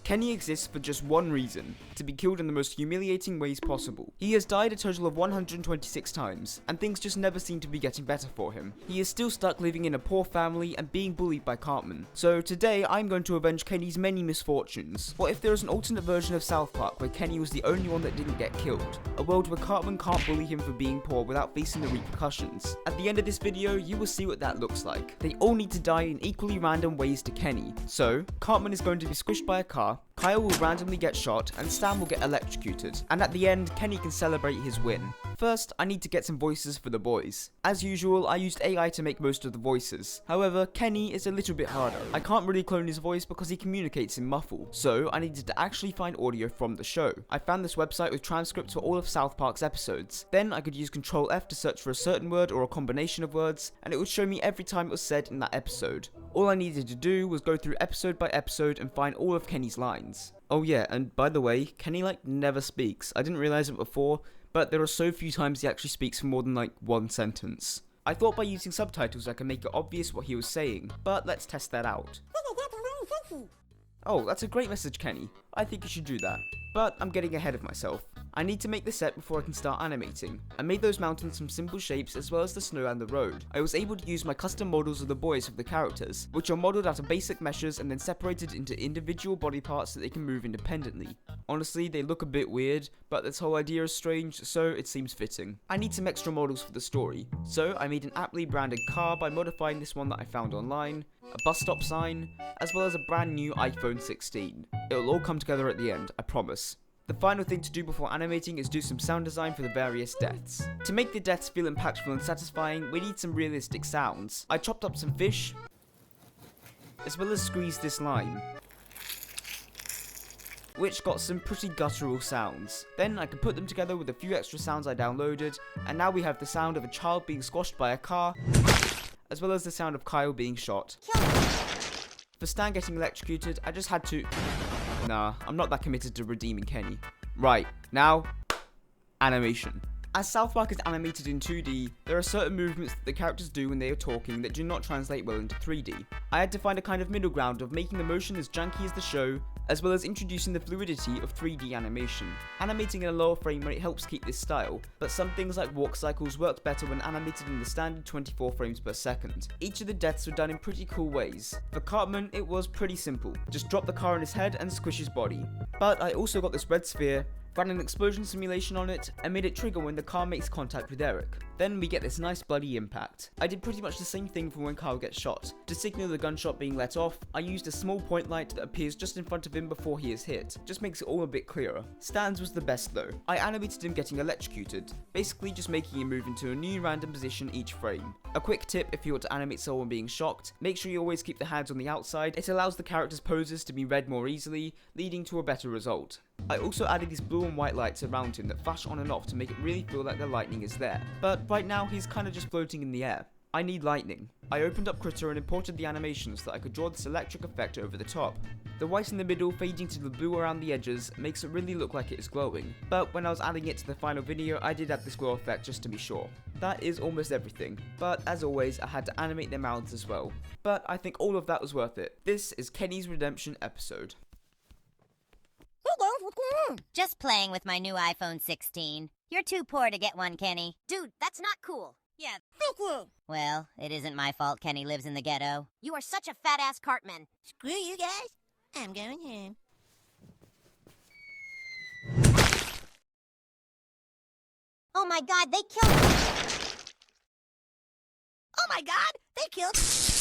Kenny exists for just one reason: to be killed in the most humiliating ways possible. He has died a total of 126 times, and things just never seem to be getting better for him. He is still stuck living in a poor family and being bullied by Cartman. So today I'm going to avenge Kenny's many misfortunes. What if there is an alternate version of South Park where Kenny was the only one that didn't get killed? A world where Cartman can't bully him for being poor without facing the repercussions. At the end of this video, you will see what that looks like. They all need to die in equally random ways to Kenny. So, Cartman is going to be squished by a car, Kyle will randomly get shot, and Stan will get electrocuted. And at the end, Kenny can celebrate his win. First, I need to get some voices for the boys. As usual, I used AI to make most of the voices. However, Kenny is a little bit harder. I can't really clone his voice because he communicates in muffle, so I needed to actually find audio from the show. I found this website with transcripts for all of South Park's episodes. Then I could use Ctrl F to search for a certain word or a combination of words, and it would show me every time it was said in that episode. All I needed to do was go through episode by episode and find all of Kenny's lines. Oh yeah, and by the way, Kenny never speaks. I didn't realize it before, but there are so few times he actually speaks for more than one sentence. I thought by using subtitles I could make it obvious what he was saying, but let's test that out. Oh, that's a great message, Kenny. I think you should do that. But I'm getting ahead of myself. I need to make the set before I can start animating. I made those mountains from simple shapes as well as the snow and the road. I was able to use my custom models of the boys of the characters, which are modeled out of basic meshes and then separated into individual body parts so they can move independently. Honestly, they look a bit weird, but this whole idea is strange, so it seems fitting. I need some extra models for the story, so I made an aptly branded car by modifying this one that I found online, a bus stop sign, as well as a brand new iPhone 16. It'll all come together at the end, I promise. The final thing to do before animating is do some sound design for the various deaths. To make the deaths feel impactful and satisfying, we need some realistic sounds. I chopped up some fish, as well as squeezed this lime, which got some pretty guttural sounds. Then I could put them together with a few extra sounds I downloaded, and now we have the sound of a child being squashed by a car, as well as the sound of Kyle being shot. For Stan getting electrocuted, I just had to... Nah, I'm not that committed to redeeming Kenny. Right, now, animation. As South Park is animated in 2D, there are certain movements that the characters do when they are talking that do not translate well into 3D. I had to find a kind of middle ground of making the motion as janky as the show, as well as introducing the fluidity of 3D animation. Animating in a lower frame rate helps keep this style, but some things like walk cycles worked better when animated in the standard 24 frames per second. Each of the deaths were done in pretty cool ways. For Cartman, it was pretty simple. Just drop the car on his head and squish his body. But I also got this red sphere, ran an explosion simulation on it, and made it trigger when the car makes contact with Eric. Then we get this nice bloody impact. I did pretty much the same thing for when Kyle gets shot. To signal the gunshot being let off, I used a small point light that appears just in front of him before he is hit. Just makes it all a bit clearer. Stan's was the best though. I animated him getting electrocuted, basically just making him move into a new random position each frame. A quick tip if you want to animate someone being shocked, make sure you always keep the hands on the outside. It allows the character's poses to be read more easily, leading to a better result. I also added these blue and white lights around him that flash on and off to make it really feel like the lightning is there. But right now he's kinda just floating in the air. I need lightning. I opened up Critter and imported the animation so that I could draw this electric effect over the top. The white in the middle fading to the blue around the edges makes it really look like it is glowing, but when I was adding it to the final video I did add this glow effect just to be sure. That is almost everything, but as always I had to animate their mouths as well. But I think all of that was worth it. This is Kenny's Redemption episode. Just playing with my new iPhone 16. You're too poor to get one, Kenny. Dude, that's not cool. Yeah, thank you. Well, it isn't my fault Kenny lives in the ghetto. You are such a fat-ass Cartman. Screw you guys. I'm going home. Oh my god, they killed... Oh my god, they killed...